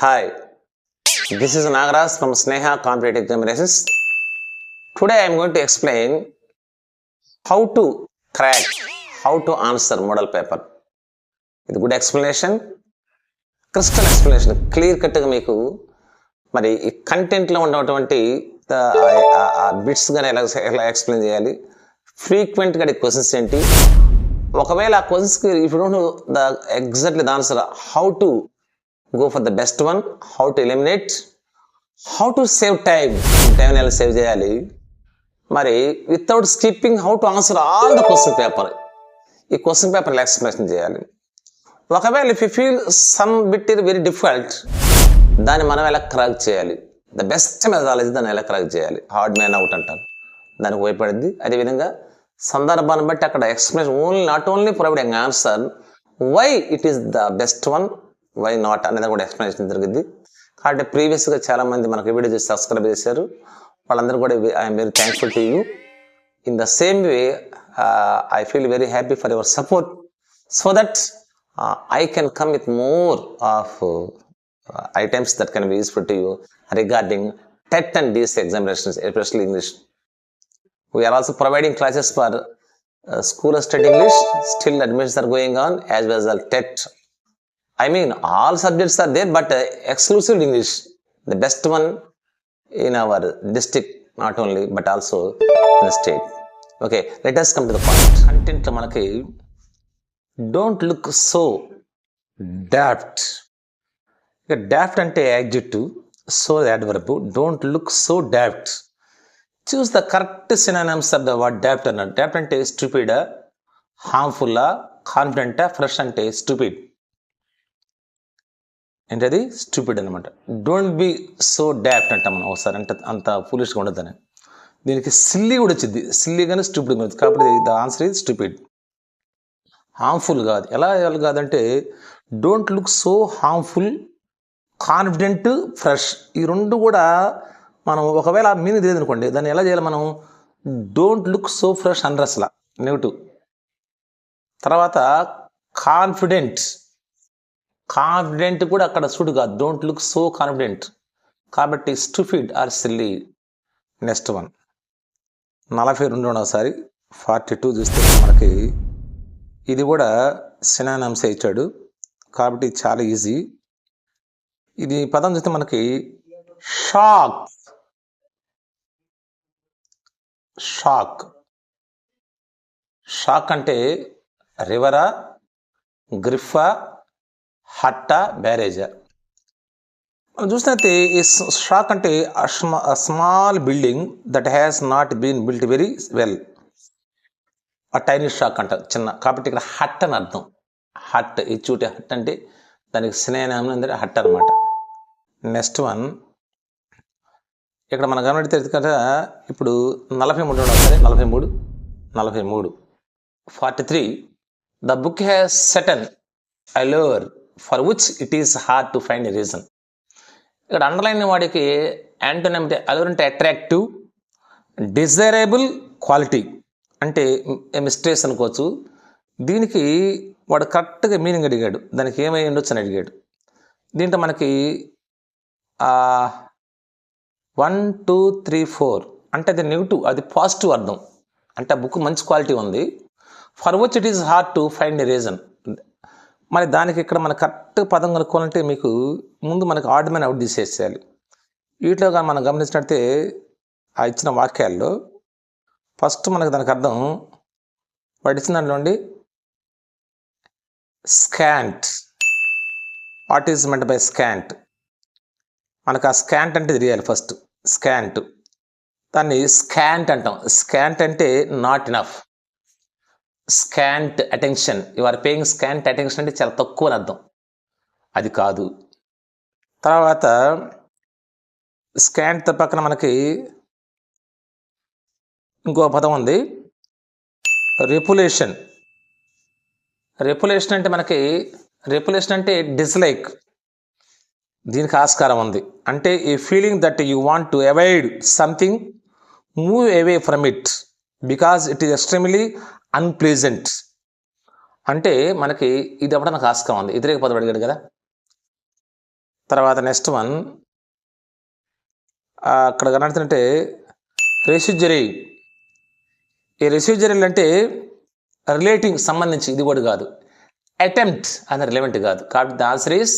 Hi, this is Nagaraj from Sneha Competitive Examinations. Today I am going to explain how to crack, how to answer model paper. With good explanation, crystal explanation, clear cut గా మీకు మరి ఈ కంటెంట్లో ఉన్నటువంటి bits కానీ ఎలా explain చేయాలి, ఫ్రీక్వెంట్గా questions ఏంటి, ఒకవేళ ఆ క్వశ్చన్స్కి if you don't know the exactly the answer, how to go for the best one, how to eliminate, how to save time ఎలా సేవ్ చేయాలి, మరి without skipping how to answer all the question paper, ఈ question పేపర్లో explanation చేయాలి. ఒకవేళ if you feel some bit is very difficult, దాన్ని మనం ఎలా క్రాక్ చేయాలి, ద బెస్ట్ మెథడాలజీ దాన్ని ఎలా క్రాక్ చేయాలి, హార్డ్ మ్యాన్ అవుట్ అంటారు, దానికి ఉపయోగపడింది. అదేవిధంగా సందర్భాన్ని బట్టి అక్కడ explanation only not only providing answer, why it is the best one, why not అనేది కూడా ఎక్స్ప్లెనేషన్ జరిగింది. కాబట్టి ప్రీవియస్గా చాలామంది మనకు వీడియో చేసి సబ్స్క్రైబ్ చేశారు, వాళ్ళందరూ కూడా I'm very thankful to you. In the same way I feel very happy for your support, so that I can come with more of items that can be useful to you regarding TET and DC examinations, especially English. We are also providing classes for School of Study English. Still admissions are going on, as well as TET. I mean, all subjects are there, but exclusive English, the best one in our district, not only, but also in the state. Okay, let us come to the point. Content manaki, don't look so daft. Daft ante adjective, so adverb. Don't look so daft. Choose the correct synonyms of the word daft. Daft ante stupid, harmful, confident, fresh ante stupid. ఏంటది stupid అనమాట. Don't be so daft అంటాం మనం ఒకసారి, అంటే అంత ఫూలిష్గా ఉండదని. దీనికి silly కూడా వచ్చింది, సిల్లీ కానీ స్టూపిడ్ కూడా, కాబట్టి the answer is stupid. Harmful కాదు, ఎలా కాదంటే don't look so harmful, confident, fresh, ఈ రెండు కూడా మనం ఒకవేళ మీనింగ్ తెలియదు అనుకోండి, దాన్ని ఎలా చేయాలి మనం, డోంట్ లుక్ సో ఫ్రెష్ అన్రస్లా నెగిటివ్. తర్వాత కాన్ఫిడెంట్ కూడా అక్కడ సూట్ కాదు, డోంట్ లుక్ సో కాన్ఫిడెంట్, కాబట్టి stupid or silly. Next one 42 42 చూస్తే మనకి ఇది కూడా సినానిమ్స్ ఇచ్చాడు, కాబట్టి చాలా ఈజీ. ఇది పదం చూస్తే మనకి షాక్, షాక్ అంటే రివరా, గ్రిఫా, హట్టా, బ్యారేజా. మనం చూసినట్టే ఈ షాక్ అంటే small building that has not been built very well, a tiny shack అంట చిన్న, కాబట్టి ఇక్కడ హట్ అని అర్థం. హట్, ఈ చూటే హట్ అంటే దానికి సినానిమ్ అంటే హట్ అనమాట. నెక్స్ట్ వన్ ఇక్కడ మనం గమనిస్తే కదా, ఇప్పుడు 43 43 the book has certain allure for which it is hard to find a reason. ఇక్కడ అండర్లైన్ వాడికి యాంటోనిమ్ అంటే అలోర్ అంటే అట్రాక్టివ్, డిజైరబుల్ క్వాలిటీ అంటే మిస్ట్రేస్ అనుకోవచ్చు. దీనికి వాడు కరెక్ట్గా మీనింగ్ అడిగాడు, దానికి ఏమై ఉండొచ్చు అని అడిగాడు. దీంట్లో మనకి 1 2 3 4 అంటే అది నెగిటివ్, అది పాజిటివ్ అర్థం, అంటే ఆ బుక్ మంచి క్వాలిటీ ఉంది. For which it is hard to find a reason, మరి దానికి ఇక్కడ మన కరెక్ట్ పదం కనుక్కోవాలంటే మీకు ముందు మనకి ఆడ్ మ్యాన్ అవుట్ తీసేసేయాలి. వీటిలో కానీ మనం గమనించినట్టే ఆ ఇచ్చిన వాక్యాల్లో ఫస్ట్ మనకి దానికి అర్థం వాడు ఇచ్చిన దాంట్లో నుండి స్కాంట్. వాట్ ఈజ్ మెంట్ బై స్కాంట్, మనకు ఆ స్కాంట్ అంటే తెలియాలి ఫస్ట్. స్కాంట్, దాన్ని స్కాంట్ అంటాం. స్కాంట్ అంటే not enough, scant attention, you are paying scant attention అంటే చాలా తక్కువ అని అర్థం, అది కాదు. తర్వాత స్కాంట్ పక్కన మనకి ఇంకో పదం ఉంది, రెపులేషన్. రెపులేషన్ అంటే మనకి డిస్లైక్, దీనికి ఆస్కారం ఉంది. అంటే ఈ feeling that you want to avoid something, move away from it because it is extremely unpleasant. అంటే మనకి ఇది అవ్వడానికి ఆస్కారం ఉంది. వ్యతిరేక పదం అడిగాడు కదా, తర్వాత నెక్స్ట్ వన్ అక్కడ కనబడుతుంటే రెసిడ్యూరీ. ఈ రెసిడ్యూరీ అంటే రిలేటింగ్ సంబంధించి, ఇది కూడా కాదు. అటెంప్ట్ అది రిలవెంట్ కాదు. కాబట్టి ద ఆన్సర్ ఈస్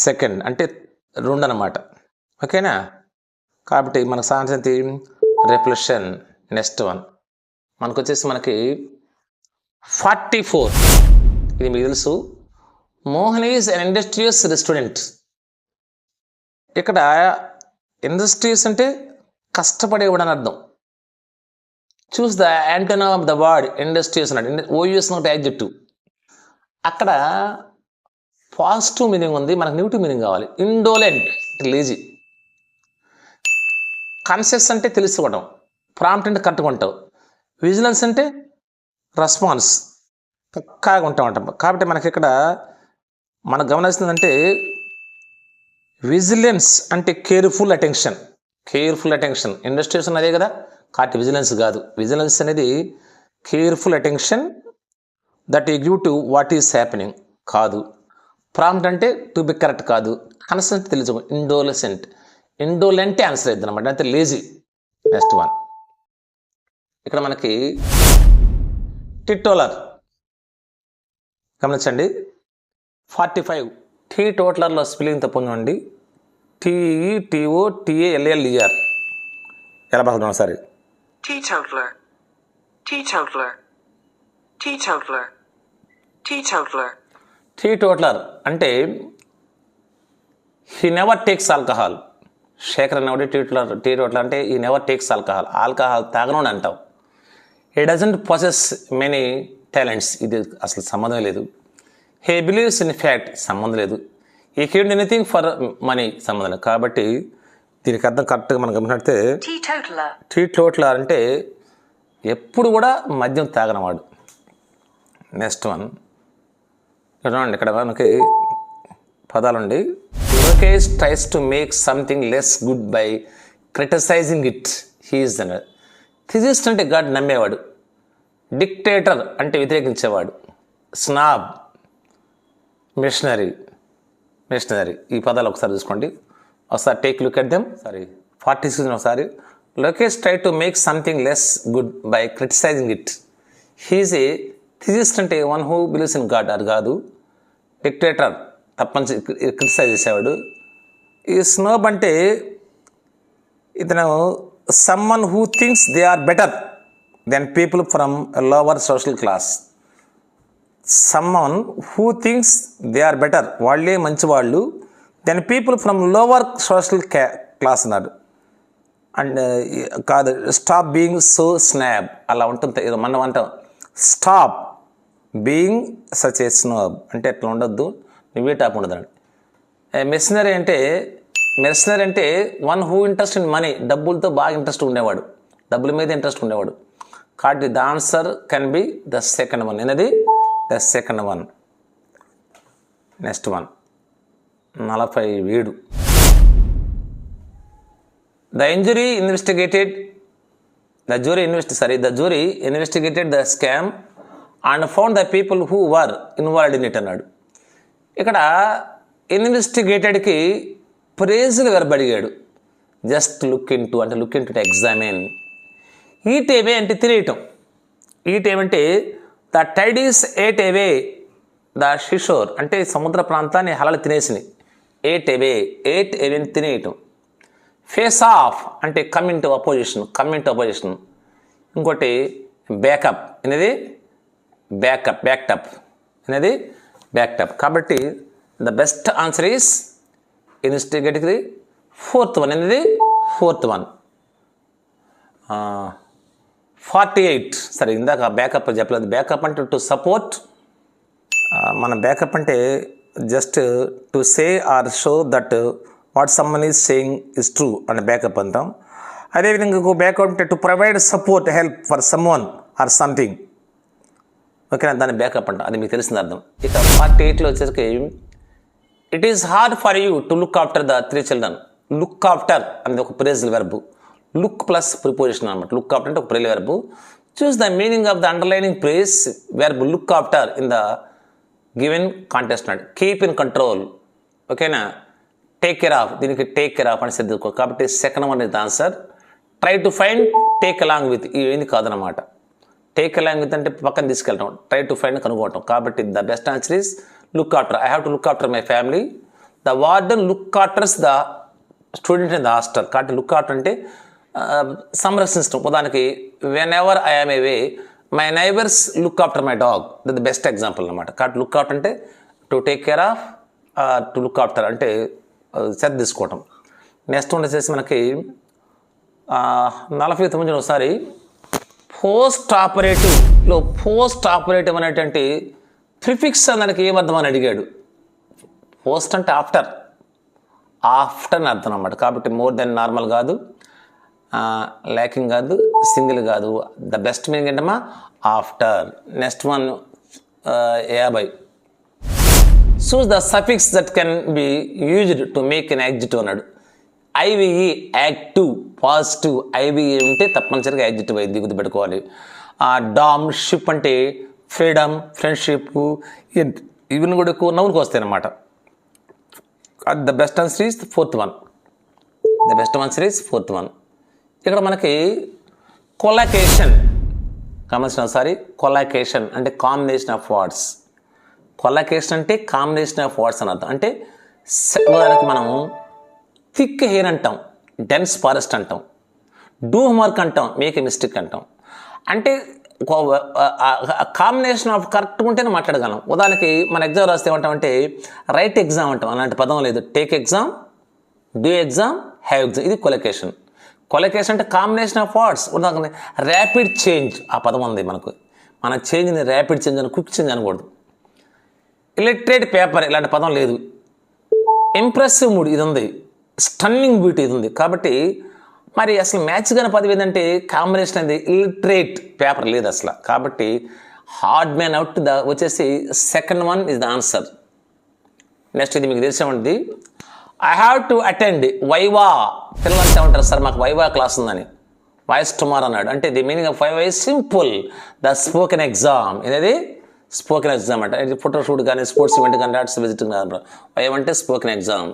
సెకండ్, అంటే 2 అన్నమాట. ఓకేనా? కాబట్టి మనకు సాధించింది రిఫ్లెక్షన్. నెక్స్ట్ వన్ మనకు వచ్చేసి మనకి 44. ఇది మీకు తెలుసు. Mohan is an industrious student. ఇక్కడ ఇండస్ట్రియస్ అంటే కష్టపడేవాడు అని అర్థం. Choose the antonym of the word industrious అన్నాడు. OUS note adjective. అక్కడ పాజిటివ్ మీనింగ్ ఉంది, మనకు నెగిటివ్ మీనింగ్ కావాలి. Indolent lazy. కాన్షియస్ అంటే తెలుసుకోవడం. ప్రాంప్ట్ అంటే కట్టుకుంటావు. విజిలెన్స్ అంటే రెస్పాన్స్, పక్కాగా ఉంటాం. కాబట్టి మనకి ఇక్కడ మనకు గమనిస్తుందంటే విజిలెన్స్ అంటే careful attention. Careful attention industrious అదే కదా. కాబట్టి విజిలెన్స్ కాదు. విజిలెన్స్ అనేది careful attention that you give to what is happening కాదు. ప్రాంప్ట్ అంటే టు బి కరెక్ట్ కాదు. కన్సెంట్ తెలుసు. ఇండోలెసెంట్. ఇండోలెంటే ఆన్సర్ అవుతుంది అనమాట, అంటే లేజీ. నెక్స్ట్ వన్ ఇక్కడ మనకి టిటోలర్ గమనించండి. 45 టీ టోటలర్లో స్పెల్లింగ్ తప్పండి. TETOTALLER ఎలా పలుకుతాం ఒకసారి? Teetotaler, teetotaler, teetotaler, teetotaler. Teetotaller అంటే he never takes alcohol. Shekhar అనేవాడు టీ టోటలర్ అంటే he never takes alcohol. Alcohol తాగనోడు అంటావు. He doesn't possess many talents. ఇది అసలు సంబంధం లేదు. హీ బిలీవ్స్ ఇన్ ఫ్యాక్ట్ సంబంధం లేదు. ఈ కెన్ ఎనీథింగ్ ఫర్ మనీ సంబంధం లేదు. కాబట్టి దీనికి అర్థం కరెక్ట్గా మనం గమనిస్తే టీ టోటలర్ అంటే ఎప్పుడు కూడా మద్యం తాగనవాడు. నెక్స్ట్ వన్ ఇక్కడ మనకి పదాలుండి. Yuvakesh tries to make something less good by criticising it. He's అన్నారు. థిజిస్ట్ అంటే గాడ్ నమ్మేవాడు. డిక్టేటర్ అంటే వ్యతిరేకించేవాడు. Snob machinery. ఈ పదాలు ఒకసారి చూసుకోండి. ఒకసారి టేక్ లుక్ ఎట్ దెమ్. 46 ఒకసారి. Lokesh try to make something less good by criticising it. He's a theist అంటే one who believes in God. అది కాదు. డిక్టేటర్ తప్పనిసరి క్రిటిసైజ్ చేసేవాడు. ఈ స్నోబ్ అంటే ఇతను someone who thinks they are better than people from lower social class. Someone who thinks they are better, వాళ్ళే మంచివాళ్ళు, than people from lower social class అన్నాడు. అండ్ కాదు, స్టాప్ బీయింగ్ సో స్నాబ్ అలా ఉంటుంది. ఏదో మనం అంటాం stop being such a snob అంటే అట్లా ఉండొద్దు, నువ్వే టాప్ ఉండదండి. మెర్సనరీ అంటే one who interest in money. డబ్బులతో బాగా ఇంట్రెస్ట్ ఉండేవాడు, డబ్బుల మీద ఇంట్రెస్ట్ ఉండేవాడు. కాబట్టి the answer can be the second one. అనేది the second one. Next one 47. The jury investigated the scam and found the people who were involved in it అన్నాడు. ఇక్కడ ఇన్వెస్టిగేటెడ్కి ప్రేజులు వెరబడిగాడు. జస్ట్ లుక్ ఇన్ టు అంటే look into examine. Eat away అంటే తినేయటం. Eat ఏమంటే the tides ate away the seashore అంటే సముద్ర ప్రాంతాన్ని హలలు తినేసినాయి. ఏట్ అవే తినేయటం. ఫేస్ ఆఫ్ అంటే కమింగ్ టు అపోజిషన్. ఇంకోటి బ్యాకప్ అనేది బ్యాక్టప్. కాబట్టి the best answer is investigative. Fourth one. 48. సరే, ఇందాక బ్యాకప్ చెప్పలేదు. బ్యాకప్ అంటే టు సపోర్ట్. మన బ్యాకప్ అంటే just to say are show that what someone is saying is true అని బ్యాకప్ అంటాం. అదేవిధంగా ఇంకో బ్యాకప్ అంటే to provide support help for someone or something. ఓకేనా, దాన్ని బ్యాకప్ అంటాం. అది మీకు తెలిసిన అర్థం. ఇక 48లో వచ్చేసరికి it is hard for you to look after the 3 children. Look after అనేది ఒక phrasal verb. Look plus preposition అనమాట. లుక్ ఆఫ్టర్ అంటే ఒక phrasal verb. Choose the meaning of the underlining praise verb look after in the given context అన్నాడు. Keep in control, ఓకేనా. Take care of, దీనికి take care of అని సర్దుకో. కాబట్టి second one is the answer. Try to find, take along with, ఇవేంది కాదనమాట. Take along with అంటే పక్కన తీసుకెళ్ళటం, try to find కనుక్కోవటం. కాబట్టి the best answer is look after. I have to look after my family. The warden look afters the student in the hostel. కాబట్టి look after అంటే సంరక్షించడం. ఉదాహరణకి whenever I am away my neighbours look after my dog. The best example అనమాట. కాబట్టి look after అంటే to take care of, to look after అంటే శ్రద్ధ తీసుకోవటం. నెక్స్ట్ వన్ వచ్చేసి మనకి 49 ఒకసారి పోస్ట్ ఆపరేటివ్లో పోస్ట్ ఆపరేటివ్ అనేటువంటి ప్రిఫిక్స్ దానికి ఏమర్థం అని అడిగాడు. పోస్ట్ అంటే ఆఫ్టర్, ఆఫ్టర్ అని అర్థం అన్నమాట. కాబట్టి మోర్ దెన్ నార్మల్ కాదు, ల్యాకింగ్ కాదు, సింగిల్ కాదు. ద బెస్ట్ మీనింగ్ ఏంటమ్మా after. Next one 50. Choose the suffix that can be used to make an adjective అన్నాడు. IVE active, positive. ఐవిఈ ఉంటే తప్పనిసరిగా యాడ్జెక్టివ్ అయింది, గుర్తుపెట్టుకోవాలి. డామ్, షిప్ అంటే ఫ్రీడమ్, ఫ్రెండ్షిప్, ఇవన్నీ కూడా ఎక్కువ నౌన్కి వస్తాయి అన్నమాట. The best answer is fourth one. The best answer is fourth one. ఇక్కడ మనకి కొలాకేషన్ గమనించిన ఒకసారి. కొలాకేషన్ అంటే కాంబినేషన్ ఆఫ్ వర్డ్స్. కొలాకేషన్ అంటే కాంబినేషన్ ఆఫ్ వర్డ్స్ అని అర్థం. అంటే ఉదాహరణకి మనం థిక్ హెయిర్ అంటాం, డెన్స్ ఫారెస్ట్ అంటాం, డూ హోంవర్క్ అంటాం, మేక్ ఏ మిస్టేక్ అంటాం. అంటే కాంబినేషన్ ఆఫ్ కరెక్ట్గా ఉంటేనే మాట్లాడగలం. ఉదాహరణకి మన ఎగ్జామ్ రాస్తే ఏమంటామంటే రైట్ ఎగ్జామ్ అంటాం, అలాంటి పదం లేదు. Take exam, do exam, have exam, ఇది కొలకేషన్. కొలకేషన్ అంటే కాంబినేషన్ ఆఫ్ వర్డ్స్. ఉదాహరణ ర్యాపిడ్ చేంజ్, ఆ పదం ఉంది మనకు. మన చేంజ్ని ర్యాపిడ్ చేంజ్ అని, క్విక్ చేంజ్ అనకూడదు. ఇలిటరేట్ పేపర్, ఇలాంటి పదం లేదు. ఇంప్రెసివ్ మూడ్, ఇది ఉంది. స్టన్నింగ్ బ్యూటీ, ఇది ఉంది. కాబట్టి మరి అసలు మ్యాచ్ కాని పదవి ఏంటంటే కాంబినేషన్ అనేది ఇలిటరేట్ పేపర్ లేదు అసలు. కాబట్టి హార్డ్ మ్యాన్ అవుట్ వచ్చేసి second one is the answer. Next ఇది మీకు తెలిసేమంది. I have to attend viva. పిల్లలు ఏమంటారు, సార్ మాకు వైవా క్లాస్ ఉందని, వాయిస్ టుమారో అన్నాడు. అంటే the meaning of viva is simple, the spoken exam. అనేది స్పోకెన్ ఎగ్జామ్ అంటే ఇది ఫోటో షూట్ కానీ, స్పోర్ట్స్ ఈవెంట్ కానీ, ఆర్ట్స్ విజిట్ కానీ, వైవా అంటే స్పోకెన్ ఎగ్జామ్.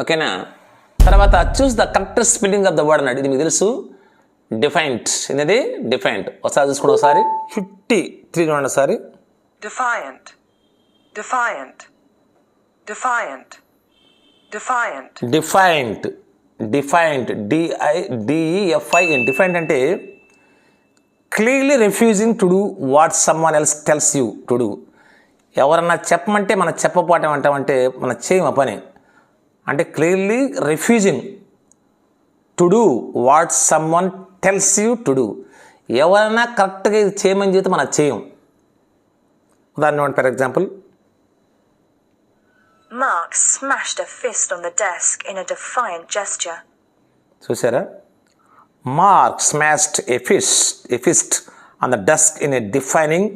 ఓకేనా. తర్వాత choose the correct spelling of the word అన్నాడు. ఇది మీకు తెలుసు, డిఫైన్డ్. అనేది డిఫైన్డ్. ఒకసారి చూసుకోండి, ఒకసారి 53 చూడండి ఒకసారి. Defiant. Defiant. Defiant. Defiant. Defiant, defiant, DIDEFIND. Defiant అంటే clearly refusing to do what someone else tells you to do. ఎవరన్నా చెప్పమంటే మనం చెప్పపోవటం అంటామంటే మనం చేయం ఆ పని. అంటే clearly refusing to do what someone tells you to do. ఎవరైనా కరెక్ట్గా ఇది చేయమని చెప్తే మనం చేయం. ఉదాహరణ for example, Mark smashed a fist on the desk in a defiant gesture. చూసారా, Mark smashed a fist on the desk in a defiant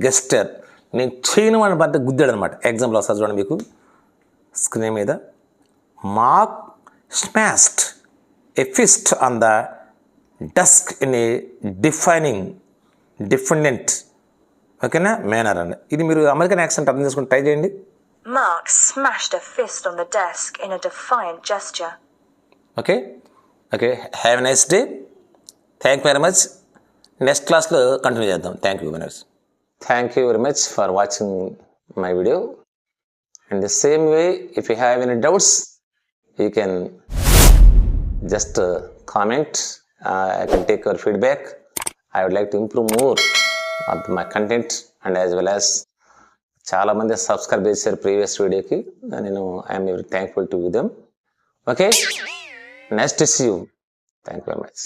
gesture. నేను చేయను అని పడితే గుద్దాడు అనమాట. ఎగ్జాంపుల్ వస్తుంది చూడండి మీకు స్క్రీన్ మీద. Mark smashed a fist on the desk in a different ఓకేనా మేనర్ అండి. ఇది మీరు అమెరికన్ యాక్సెంట్ అర్థం చేసుకుని ట్రై చేయండి. Mark smashed a fist on the desk in a defiant gesture. Okay. Have a nice day. Thank you very much. Next క్లాస్లో continue చేద్దాం. Thank you very much. Thank you very much for watching my video. In the same way, if you have any doubts, you can just comment. I can take your feedback. I would like to improve more of my content, and as well as చాలా మంది subscribe చేశారు previous వీడియోకి. నేను I'm very thankful to them. Okay, next is you. Thank you very much.